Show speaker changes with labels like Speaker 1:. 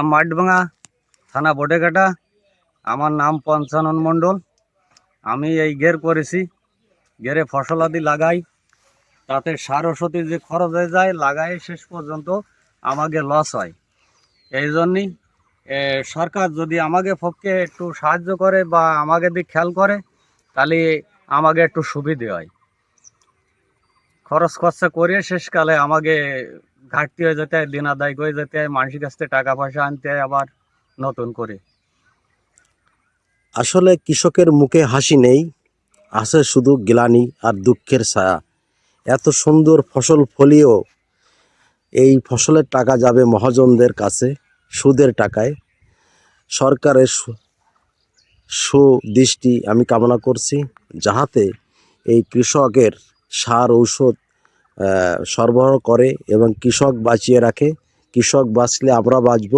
Speaker 1: মাঠভাঙা থানা বটেকাটা। আমার নাম পঞ্চানন মণ্ডল। আমি এই গের করেছি, গেরে ফসলাদি লাগাই, তাতে সার ওষুধে যে খরচ হয়ে যায়, লাগাই শেষ পর্যন্ত আমাকে লস হয়। এই জন্যই সরকার যদি আমাকে পক্ষে একটু সাহায্য করে বা আমাকে দিক খেয়াল করে, তাহলে আমাকে একটু সুবিধে হয়। খরচ খরচা করে শেষকালে আমাকে ঘাটতি হয়ে যেতে হয়, দিন আদায় হয়ে যেতে হয়, মানুষের কাছ থেকে টাকা পয়সা আনতে হয় আবার নতুন করে।
Speaker 2: আসলে কৃষকের মুখে হাসি নেই, আছে শুধু গ্লানি আর দুঃখের ছায়া। এত সুন্দর ফসল ফলিয়েও এই ফসলের টাকা যাবে মহাজনদের কাছে সুদের টাকায়। সরকারের সুদৃষ্টি আমি কামনা করছি, যাহাতে এই কৃষকের সার ঔষধ সরবরাহ করে এবং কৃষক বাঁচিয়ে রাখে। কৃষক বাঁচলে আমরা বাঁচব।